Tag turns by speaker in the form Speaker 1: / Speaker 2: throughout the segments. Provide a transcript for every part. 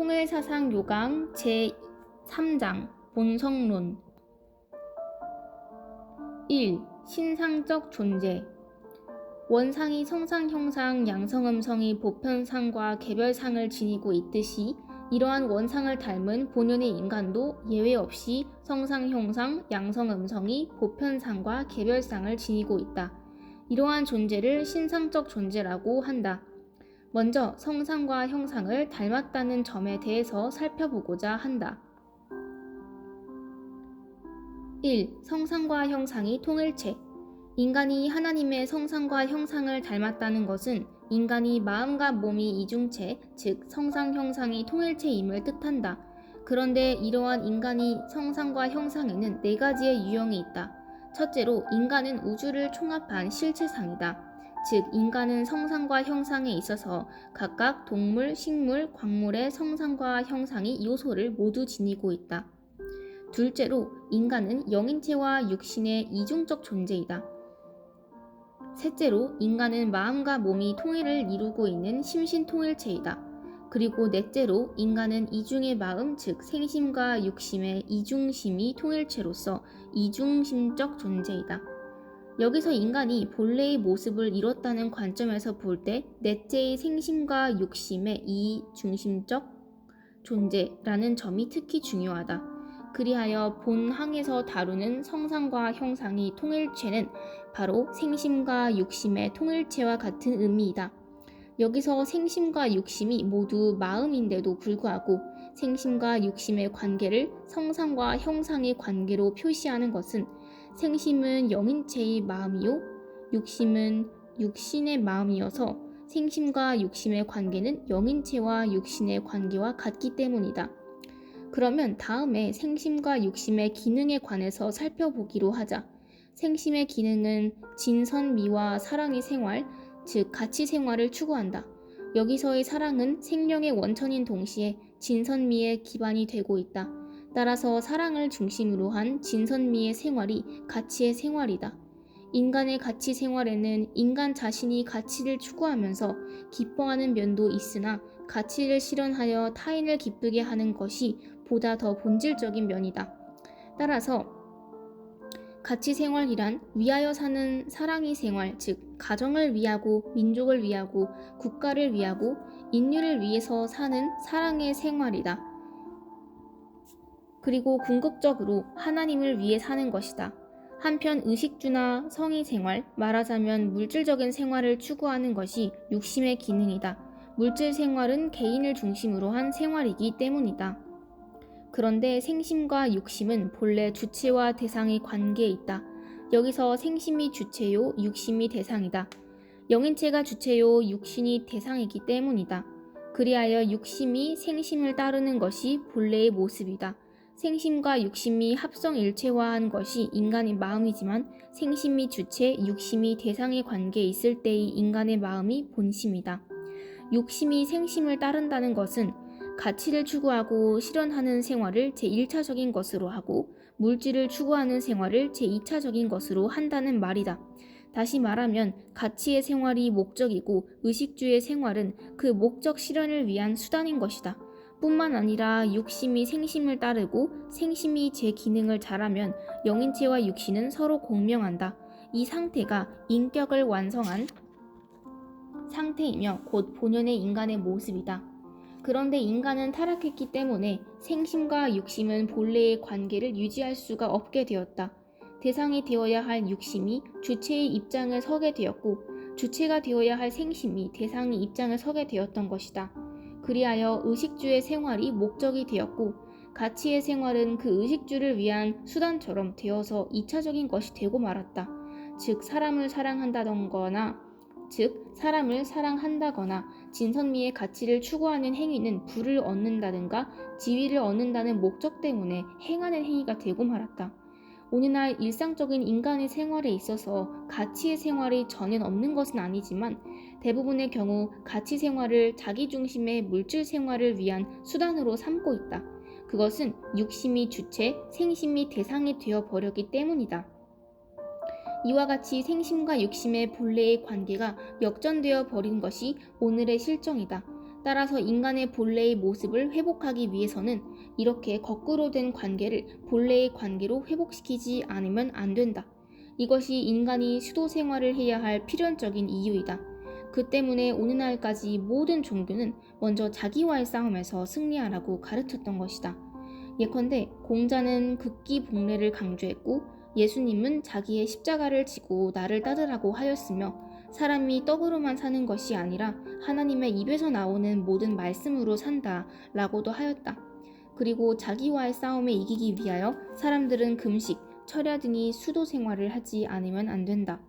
Speaker 1: 통일사상 요강 제3장 본성론 1. 신상적 존재. 원상이 성상, 형상, 양성음성이 보편상과 개별상을 지니고 있듯이 이러한 원상을 닮은 본연의 인간도 예외 없이 성상, 형상, 양성음성이 보편상과 개별상을 지니고 있다. 이러한 존재를 신상적 존재라고 한다. 먼저 성상과 형상을 닮았다는 점에 대해서 살펴보고자 한다. 1. 성상과 형상이 통일체. 인간이 하나님의 성상과 형상을 닮았다는 것은 인간이 마음과 몸이 이중체, 즉 성상, 형상이 통일체임을 뜻한다. 그런데 이러한 인간이 성상과 형상에는 4가지의 유형이 있다. 첫째로 인간은 우주를 총합한 실체상이다. 즉 인간은 성상과 형상에 있어서 각각 동물, 식물, 광물의 성상과 형상이 요소를 모두 지니고 있다. 둘째로 인간은 영인체와 육신의 이중적 존재이다. 셋째로 인간은 마음과 몸이 통일을 이루고 있는 심신통일체이다. 그리고 넷째로 인간은 이중의 마음, 즉 생심과 육심의 이중심이 통일체로서 이중심적 존재이다. 여기서 인간이 본래의 모습을 이뤘다는 관점에서 볼 때 넷째의 생심과 육심의 이중심적 존재라는 점이 특히 중요하다. 그리하여 본항에서 다루는 성상과 형상이 통일체는 바로 생심과 육심의 통일체와 같은 의미이다. 여기서 생심과 육심이 모두 마음인데도 불구하고 생심과 육심의 관계를 성상과 형상의 관계로 표시하는 것은 생심은 영인체의 마음이요 육심은 육신의 마음이어서 생심과 육심의 관계는 영인체와 육신의 관계와 같기 때문이다. 그러면 다음에 생심과 육심의 기능에 관해서 살펴보기로 하자. 생심의 기능은 진선미와 사랑의 생활, 즉 가치 생활을 추구한다. 여기서의 사랑은 생명의 원천인 동시에 진선미의 기반이 되고 있다. 따라서 사랑을 중심으로 한 진선미의 생활이 가치의 생활이다. 인간의 가치 생활에는 인간 자신이 가치를 추구하면서 기뻐하는 면도 있으나 가치를 실현하여 타인을 기쁘게 하는 것이 보다 더 본질적인 면이다. 따라서 가치 생활이란 위하여 사는 사랑의 생활, 즉 가정을 위하고 민족을 위하고 국가를 위하고 인류를 위해서 사는 사랑의 생활이다. 그리고 궁극적으로 하나님을 위해 사는 것이다. 한편 의식주나 성의 생활, 말하자면 물질적인 생활을 추구하는 것이 육심의 기능이다. 물질 생활은 개인을 중심으로 한 생활이기 때문이다. 그런데 생심과 육심은 본래 주체와 대상의 관계에 있다. 여기서 생심이 주체요, 육심이 대상이다. 영인체가 주체요, 육신이 대상이기 때문이다. 그리하여 육심이 생심을 따르는 것이 본래의 모습이다. 생심과 육심이 합성일체화한 것이 인간의 마음이지만 생심이 주체, 육심이 대상의 관계에 있을 때의 인간의 마음이 본심이다. 육심이 생심을 따른다는 것은 가치를 추구하고 실현하는 생활을 제1차적인 것으로 하고 물질을 추구하는 생활을 제2차적인 것으로 한다는 말이다. 다시 말하면 가치의 생활이 목적이고 의식주의 생활은 그 목적 실현을 위한 수단인 것이다. 뿐만 아니라 육심이 생심을 따르고 생심이 제 기능을 잘하면 영인체와 육신은 서로 공명한다. 이 상태가 인격을 완성한 상태이며 곧 본연의 인간의 모습이다. 그런데 인간은 타락했기 때문에 생심과 육심은 본래의 관계를 유지할 수가 없게 되었다. 대상이 되어야 할 육심이 주체의 입장을 서게 되었고 주체가 되어야 할 생심이 대상의 입장을 서게 되었던 것이다. 그리하여 의식주의 생활이 목적이 되었고 가치의 생활은 그 의식주를 위한 수단처럼 되어서 2차적인 것이 되고 말았다. 즉 사람을 사랑한다거나 진선미의 가치를 추구하는 행위는 부를 얻는다든가 지위를 얻는다는 목적 때문에 행하는 행위가 되고 말았다. 오늘날 일상적인 인간의 생활에 있어서 가치의 생활이 전혀 없는 것은 아니지만 대부분의 경우 가치 생활을 자기 중심의 물질 생활을 위한 수단으로 삼고 있다. 그것은 육심이 주체, 생심이 대상이 되어 버렸기 때문이다. 이와 같이 생심과 육심의 본래의 관계가 역전되어 버린 것이 오늘의 실정이다. 따라서 인간의 본래의 모습을 회복하기 위해서는 이렇게 거꾸로 된 관계를 본래의 관계로 회복시키지 않으면 안 된다. 이것이 인간이 수도 생활을 해야 할 필연적인 이유이다. 그 때문에 오늘날까지 모든 종교는 먼저 자기와의 싸움에서 승리하라고 가르쳤던 것이다. 예컨대 공자는 극기 복례를 강조했고 예수님은 자기의 십자가를 지고 나를 따르라고 하였으며 사람이 떡으로만 사는 것이 아니라 하나님의 입에서 나오는 모든 말씀으로 산다 라고도 하였다. 그리고 자기와의 싸움에 이기기 위하여 사람들은 금식, 철야 등의 수도 생활을 하지 않으면 안 된다.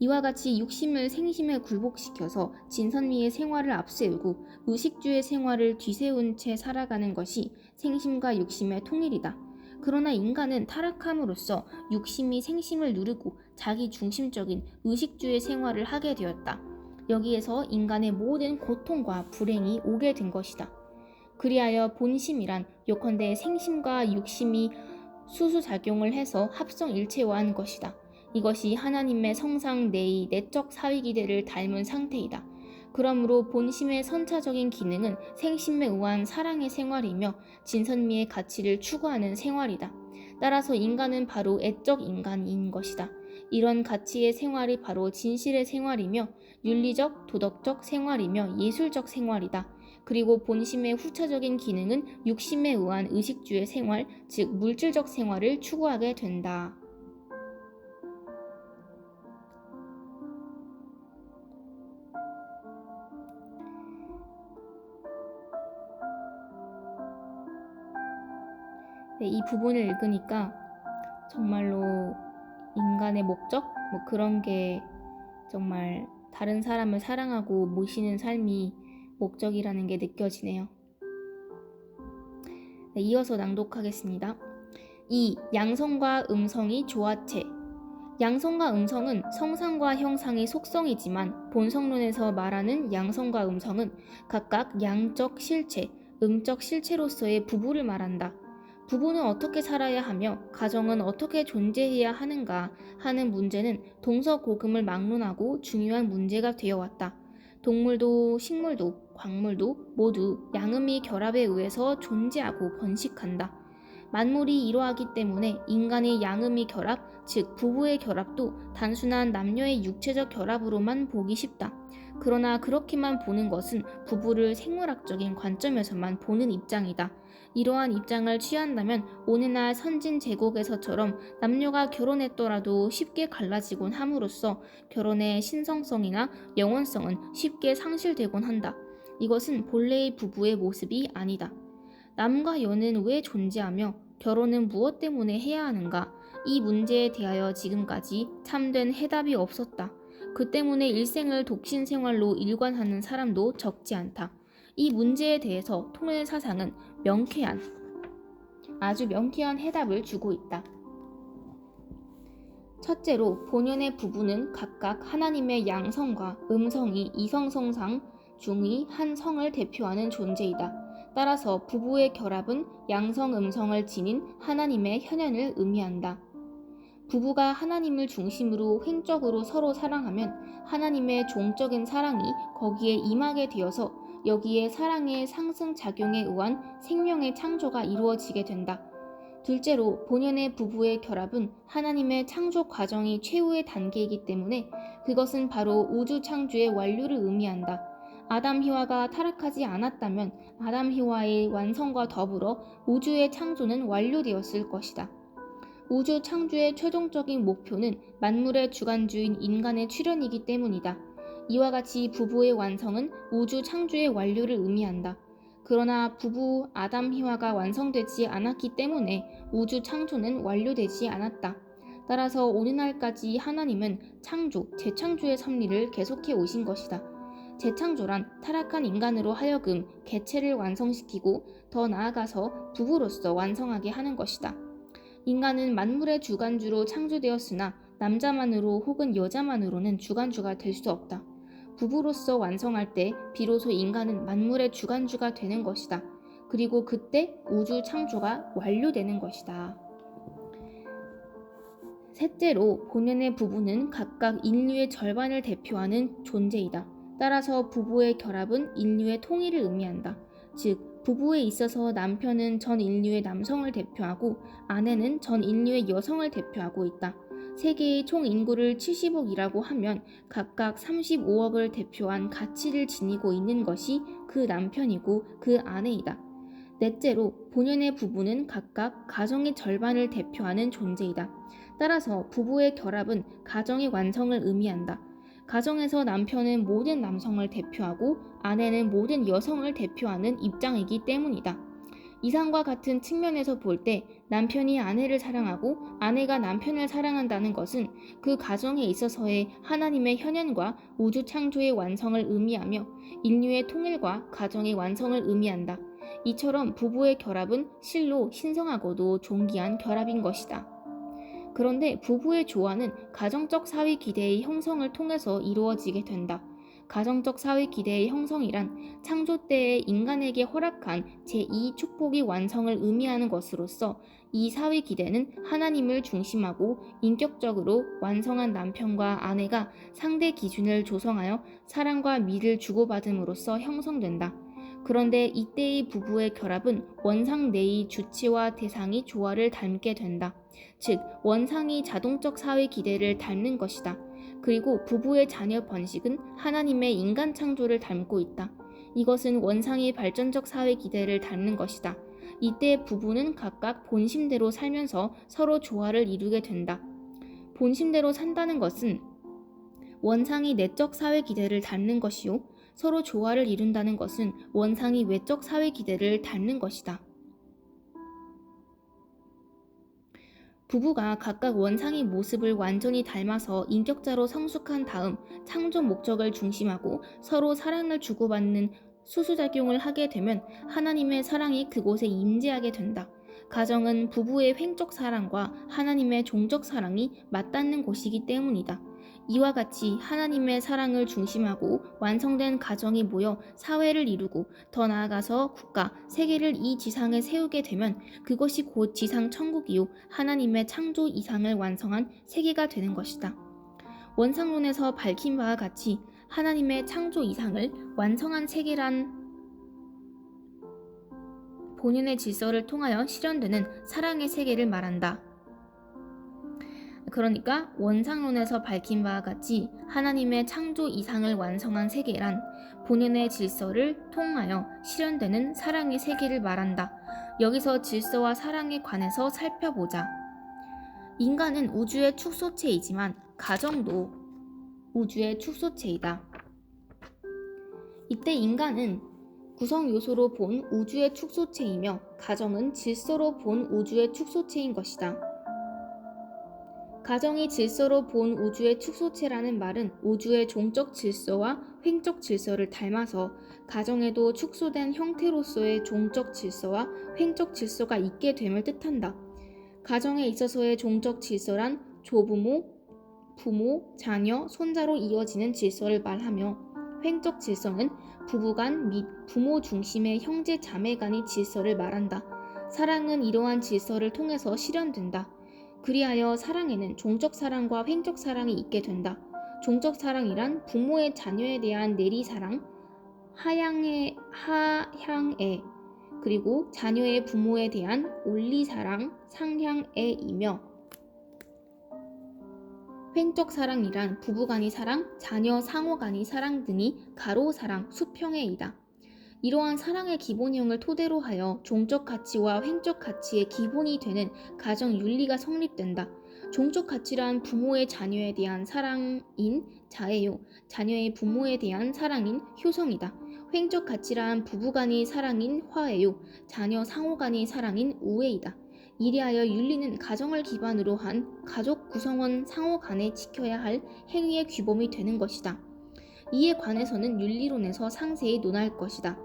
Speaker 1: 이와 같이 육심을 생심에 굴복시켜서 진선미의 생활을 앞세우고 의식주의 생활을 뒤세운 채 살아가는 것이 생심과 육심의 통일이다. 그러나 인간은 타락함으로써 육심이 생심을 누르고 자기 중심적인 의식주의 생활을 하게 되었다. 여기에서 인간의 모든 고통과 불행이 오게 된 것이다. 그리하여 본심이란 요컨대 생심과 육심이 수수작용을 해서 합성일체화한 것이다. 이것이 하나님의 성상 내의 내적 사위기대를 닮은 상태이다. 그러므로 본심의 선차적인 기능은 생심에 의한 사랑의 생활이며 진선미의 가치를 추구하는 생활이다. 따라서 인간은 바로 애적 인간인 것이다. 이런 가치의 생활이 바로 진실의 생활이며 윤리적, 도덕적 생활이며 예술적 생활이다. 그리고 본심의 후차적인 기능은 육심에 의한 의식주의 생활, 즉 물질적 생활을 추구하게 된다. 네, 이 부분을 읽으니까 정말로 인간의 목적? 그런 게 정말 다른 사람을 사랑하고 모시는 삶이 목적이라는 게 느껴지네요. 네, 이어서 낭독하겠습니다. 2. 양성과 음성이 조화체. 양성과 음성은 성상과 형상의 속성이지만 본성론에서 말하는 양성과 음성은 각각 양적 실체, 음적 실체로서의 부부를 말한다. 부부는 어떻게 살아야 하며 가정은 어떻게 존재해야 하는가 하는 문제는 동서고금을 막론하고 중요한 문제가 되어왔다. 동물도 식물도 광물도 모두 양음의 결합에 의해서 존재하고 번식한다. 만물이 이러하기 때문에 인간의 양음의 결합, 즉 부부의 결합도 단순한 남녀의 육체적 결합으로만 보기 쉽다. 그러나 그렇게만 보는 것은 부부를 생물학적인 관점에서만 보는 입장이다. 이러한 입장을 취한다면 오늘날 선진 제국에서처럼 남녀가 결혼했더라도 쉽게 갈라지곤 함으로써 결혼의 신성성이나 영원성은 쉽게 상실되곤 한다. 이것은 본래의 부부의 모습이 아니다. 남과 여는 왜 존재하며 결혼은 무엇 때문에 해야 하는가? 이 문제에 대하여 지금까지 참된 해답이 없었다. 그 때문에 일생을 독신 생활로 일관하는 사람도 적지 않다. 이 문제에 대해서 통일 사상은 아주 명쾌한 해답을 주고 있다. 첫째로 본연의 부부는 각각 하나님의 양성과 음성이 이성성상 중의 한 성을 대표하는 존재이다. 따라서 부부의 결합은 양성 음성을 지닌 하나님의 현현을 의미한다. 부부가 하나님을 중심으로 횡적으로 서로 사랑하면 하나님의 종적인 사랑이 거기에 임하게 되어서 여기에 사랑의 상승작용에 의한 생명의 창조가 이루어지게 된다. 둘째로 본연의 부부의 결합은 하나님의 창조 과정이 최후의 단계이기 때문에 그것은 바로 우주 창조의 완료를 의미한다. 아담 히와가 타락하지 않았다면 아담 히와의 완성과 더불어 우주의 창조는 완료되었을 것이다. 우주 창조의 최종적인 목표는 만물의 주관주인 인간의 출현이기 때문이다. 이와 같이 부부의 완성은 우주 창조의 완료를 의미한다. 그러나 부부 아담 히와가 완성되지 않았기 때문에 우주 창조는 완료되지 않았다. 따라서 오늘날까지 하나님은 창조, 재창조의 섭리를 계속해 오신 것이다. 재창조란 타락한 인간으로 하여금 개체를 완성시키고 더 나아가서 부부로서 완성하게 하는 것이다. 인간은 만물의 주관주로 창조되었으나 남자만으로 혹은 여자만으로는 주관주가 될 수 없다. 부부로서 완성할 때 비로소 인간은 만물의 주관주가 되는 것이다. 그리고 그때 우주 창조가 완료되는 것이다. 셋째로 본연의 부부는 각각 인류의 절반을 대표하는 존재이다. 따라서 부부의 결합은 인류의 통일을 의미한다. 즉, 부부에 있어서 남편은 전 인류의 남성을 대표하고 아내는 전 인류의 여성을 대표하고 있다. 세계의 총 인구를 70억이라고 하면 각각 35억을 대표한 가치를 지니고 있는 것이 그 남편이고 그 아내이다. 넷째로, 본연의 부부는 각각 가정의 절반을 대표하는 존재이다. 따라서 부부의 결합은 가정의 완성을 의미한다. 가정에서 남편은 모든 남성을 대표하고 아내는 모든 여성을 대표하는 입장이기 때문이다. 이상과 같은 측면에서 볼 때 남편이 아내를 사랑하고 아내가 남편을 사랑한다는 것은 그 가정에 있어서의 하나님의 현현과 우주 창조의 완성을 의미하며 인류의 통일과 가정의 완성을 의미한다. 이처럼 부부의 결합은 실로 신성하고도 존귀한 결합인 것이다. 그런데 부부의 조화는 가정적 사회 기대의 형성을 통해서 이루어지게 된다. 가정적 사회 기대의 형성이란 창조 때에 인간에게 허락한 제2 축복의 완성을 의미하는 것으로서 이 사회 기대는 하나님을 중심하고 인격적으로 완성한 남편과 아내가 상대 기준을 조성하여 사랑과 미를 주고받음으로써 형성된다. 그런데 이때의 부부의 결합은 원상 내의 주체와 대상이 조화를 닮게 된다. 즉, 원상이 자동적 사회 기대를 닮는 것이다. 그리고 부부의 자녀 번식은 하나님의 인간 창조를 닮고 있다. 이것은 원상의 발전적 사회 기대를 닮는 것이다. 이때 부부는 각각 본심대로 살면서 서로 조화를 이루게 된다. 본심대로 산다는 것은 원상이 내적 사회 기대를 닮는 것이요, 서로 조화를 이룬다는 것은 원상이 외적 사회 기대를 닮는 것이다. 부부가 각각 원상의 모습을 완전히 닮아서 인격자로 성숙한 다음 창조 목적을 중심하고 서로 사랑을 주고받는 수수작용을 하게 되면 하나님의 사랑이 그곳에 임재하게 된다. 가정은 부부의 횡적 사랑과 하나님의 종적 사랑이 맞닿는 곳이기 때문이다. 이와 같이 하나님의 사랑을 중심하고 완성된 가정이 모여 사회를 이루고 더 나아가서 국가, 세계를 이 지상에 세우게 되면 그것이 곧 지상 천국이요 하나님의 창조 이상을 완성한 세계가 되는 것이다. 원상론에서 밝힌 바와 같이 하나님의 창조 이상을 완성한 세계란 본연의 질서를 통하여 실현되는 사랑의 세계를 말한다. 그러니까 원상론에서 밝힌 바와 같이 하나님의 창조 이상을 완성한 세계란 본연의 질서를 통하여 실현되는 사랑의 세계를 말한다. 여기서 질서와 사랑에 관해서 살펴보자. 인간은 우주의 축소체이지만 가정도 우주의 축소체이다. 이때 인간은 구성 요소로 본 우주의 축소체이며 가정은 질서로 본 우주의 축소체인 것이다. 가정이 질서로 본 우주의 축소체라는 말은 우주의 종적 질서와 횡적 질서를 닮아서 가정에도 축소된 형태로서의 종적 질서와 횡적 질서가 있게 됨을 뜻한다. 가정에 있어서의 종적 질서란 조부모, 부모, 자녀, 손자로 이어지는 질서를 말하며 횡적 질서는 부부간 및 부모 중심의 형제 자매 간의 질서를 말한다. 사랑은 이러한 질서를 통해서 실현된다. 그리하여 사랑에는 종적 사랑과 횡적 사랑이 있게 된다. 종적 사랑이란 부모의 자녀에 대한 내리사랑, 하향애, 그리고 자녀의 부모에 대한 올리사랑, 상향애이며 횡적 사랑이란 부부간의 사랑, 자녀 상호간의 사랑 등이 가로사랑, 수평애이다. 이러한 사랑의 기본형을 토대로 하여 종적 가치와 횡적 가치의 기본이 되는 가정 윤리가 성립된다. 종적 가치란 부모의 자녀에 대한 사랑인 자애요, 자녀의 부모에 대한 사랑인 효성이다. 횡적 가치란 부부간의 사랑인 화애요, 자녀 상호간의 사랑인 우애이다. 이리하여 윤리는 가정을 기반으로 한 가족 구성원 상호 간에 지켜야 할 행위의 규범이 되는 것이다. 이에 관해서는 윤리론에서 상세히 논할 것이다.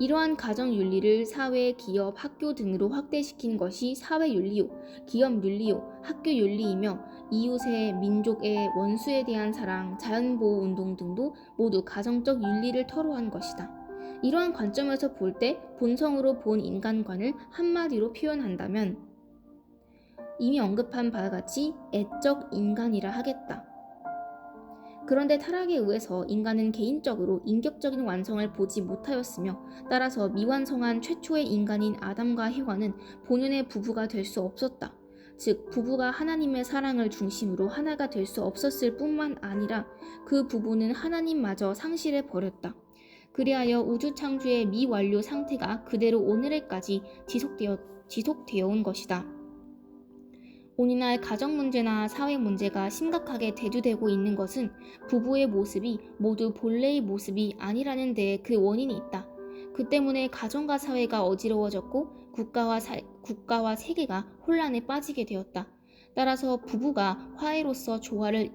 Speaker 1: 이러한 가정 윤리를 사회, 기업, 학교 등으로 확대시킨 것이 사회 윤리요, 기업 윤리요, 학교 윤리이며 이웃의, 민족의, 원수에 대한 사랑, 자연보호 운동 등도 모두 가정적 윤리를 토로한 것이다. 이러한 관점에서 볼 때 본성으로 본 인간관을 한마디로 표현한다면 이미 언급한 바와 같이 애적 인간이라 하겠다. 그런데 타락에 의해서 인간은 개인적으로 인격적인 완성을 보지 못하였으며 따라서 미완성한 최초의 인간인 아담과 해와는 본연의 부부가 될 수 없었다. 즉 부부가 하나님의 사랑을 중심으로 하나가 될 수 없었을 뿐만 아니라 그 부부는 하나님마저 상실해 버렸다. 그리하여 우주 창조의 미완료 상태가 그대로 오늘날까지 지속되어 온 것이다. 오늘날 가정 문제나 사회 문제가 심각하게 대두되고 있는 것은 부부의 모습이 모두 본래의 모습이 아니라는 데에 그 원인이 있다. 그 때문에 가정과 사회가 어지러워졌고 국가와 세계가 혼란에 빠지게 되었다. 따라서 부부가 화해로서 조화를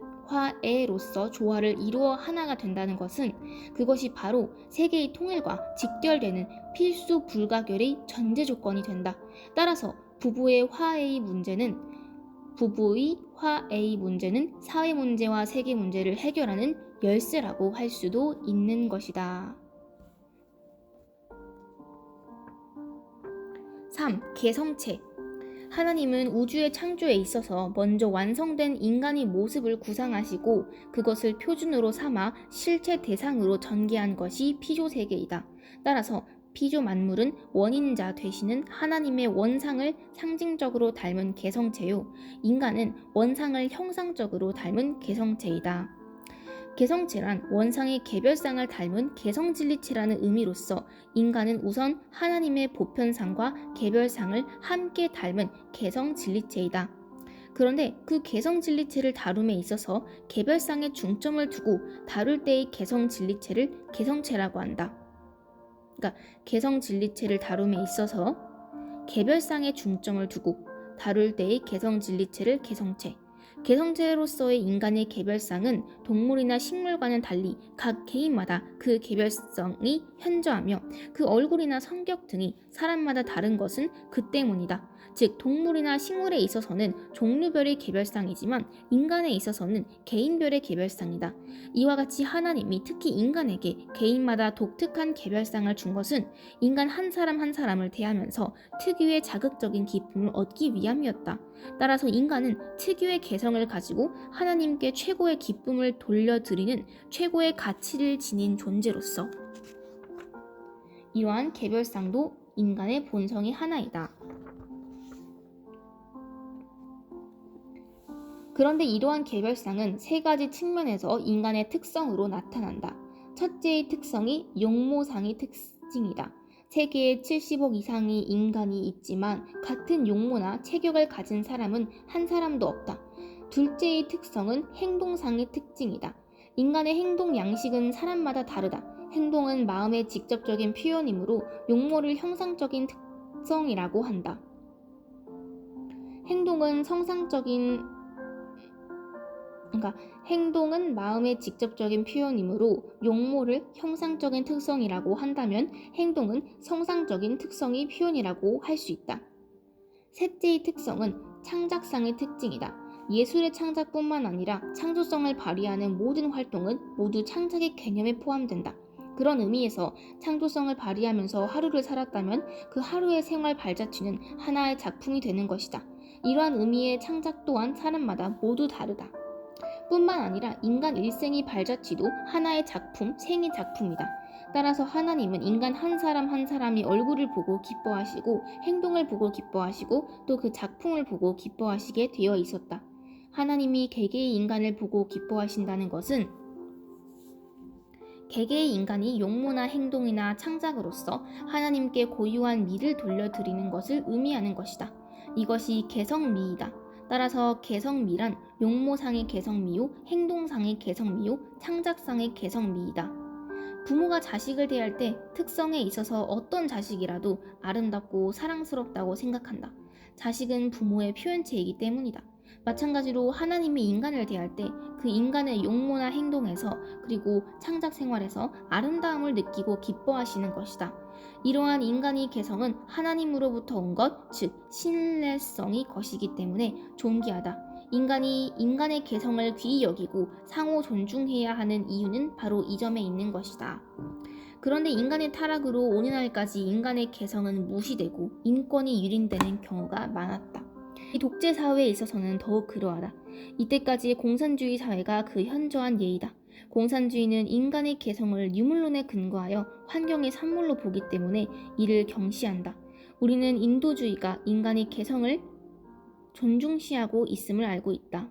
Speaker 1: 이루어 하나가 된다는 것은 그것이 바로 세계의 통일과 직결되는 필수 불가결의 전제 조건이 된다. 따라서 부부의 화해의 문제는 사회 문제와 세계 문제를 해결하는 열쇠라고 할 수도 있는 것이다. 3. 개성체. 하나님은 우주의 창조에 있어서 먼저 완성된 인간의 모습을 구상하시고 그것을 표준으로 삼아 실체 대상으로 전개한 것이 피조세계이다. 따라서 피조 만물은 원인자 되시는 하나님의 원상을 상징적으로 닮은 개성체요, 인간은 원상을 형상적으로 닮은 개성체이다. 개성체란 원상의 개별상을 닮은 개성진리체라는 의미로서 인간은 우선 하나님의 보편상과 개별상을 함께 닮은 개성진리체이다. 그런데 그 개성진리체를 다룸에 있어서 개별상에 중점을 두고 다룰 때의 개성진리체를 개성체라고 한다. 그러니까 개성진리체를 다룸에 있어서 개별상에 중점을 두고 다룰 때의 개성진리체를 개성체, 개성체로서의 인간의 개별상은 동물이나 식물과는 달리 각 개인마다 그 개별성이 현저하며 그 얼굴이나 성격 등이 사람마다 다른 것은 그 때문이다. 즉 동물이나 식물에 있어서는 종류별의 개별상이지만 인간에 있어서는 개인별의 개별상이다. 이와 같이 하나님이 특히 인간에게 개인마다 독특한 개별상을 준 것은 인간 한 사람 한 사람을 대하면서 특유의 자극적인 기쁨을 얻기 위함이었다. 따라서 인간은 특유의 개성을 가지고 하나님께 최고의 기쁨을 돌려드리는 최고의 가치를 지닌 존재로서 이러한 개별상도 인간의 본성의 하나이다. 그런데 이러한 개별상은 세 가지 측면에서 인간의 특성으로 나타난다. 첫째의 특성이 용모상의 특징이다. 세계에 70억 이상의 인간이 있지만 같은 용모나 체격을 가진 사람은 한 사람도 없다. 둘째의 특성은 행동상의 특징이다. 인간의 행동 양식은 사람마다 다르다. 행동은 마음의 직접적인 표현이므로 용모를 형상적인 특성이라고 한다. 행동은 마음의 직접적인 표현이므로 용모를 형상적인 특성이라고 한다면 행동은 성상적인 특성의 표현이라고 할 수 있다. 셋째의 특성은 창작상의 특징이다. 예술의 창작뿐만 아니라 창조성을 발휘하는 모든 활동은 모두 창작의 개념에 포함된다. 그런 의미에서 창조성을 발휘하면서 하루를 살았다면 그 하루의 생활 발자취는 하나의 작품이 되는 것이다. 이러한 의미의 창작 또한 사람마다 모두 다르다. 뿐만 아니라 인간 일생의 발자취도 하나의 작품, 생의 작품이다. 따라서 하나님은 인간 한 사람 한 사람이 얼굴을 보고 기뻐하시고 행동을 보고 기뻐하시고 또 그 작품을 보고 기뻐하시게 되어 있었다. 하나님이 개개의 인간을 보고 기뻐하신다는 것은 개개의 인간이 용모나 행동이나 창작으로서 하나님께 고유한 미를 돌려드리는 것을 의미하는 것이다. 이것이 개성미이다. 따라서 개성미란 용모상의 개성미요, 행동상의 개성미요, 창작상의 개성미이다. 부모가 자식을 대할 때 특성에 있어서 어떤 자식이라도 아름답고 사랑스럽다고 생각한다. 자식은 부모의 표현체이기 때문이다. 마찬가지로 하나님이 인간을 대할 때 그 인간의 용모나 행동에서 그리고 창작 생활에서 아름다움을 느끼고 기뻐하시는 것이다. 이러한 인간의 개성은 하나님으로부터 온 것, 즉 신뢰성이 것이기 때문에 존귀하다. 인간이 인간의 개성을 귀히 여기고 상호 존중해야 하는 이유는 바로 이 점에 있는 것이다. 그런데 인간의 타락으로 오늘날까지 인간의 개성은 무시되고 인권이 유린되는 경우가 많았다. 이 독재 사회에 있어서는 더욱 그러하다. 이때까지 공산주의 사회가 그 현저한 예이다. 공산주의는 인간의 개성을 유물론에 근거하여 환경의 산물로 보기 때문에 이를 경시한다. 우리는 인도주의가 인간의 개성을 존중시하고 있음을 알고 있다.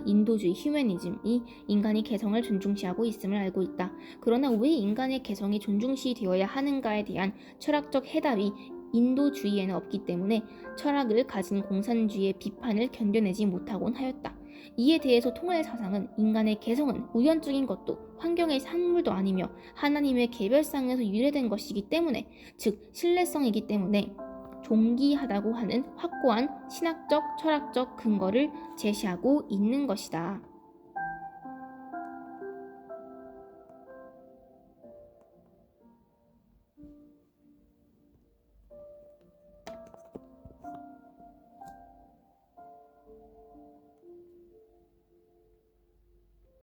Speaker 1: 인도주의 휴머니즘이 인간의 개성을 존중시하고 있음을 알고 있다. 그러나 왜 인간의 개성이 존중시되어야 하는가에 대한 철학적 해답이 인도주의에는 없기 때문에 철학을 가진 공산주의의 비판을 견뎌내지 못하곤 하였다. 이에 대해서 통할 사상은 인간의 개성은 우연적인 것도 환경의 산물도 아니며 하나님의 개별상에서 유래된 것이기 때문에, 즉 신뢰성이기 때문에 존귀하다고 하는 확고한 신학적, 철학적 근거를 제시하고 있는 것이다.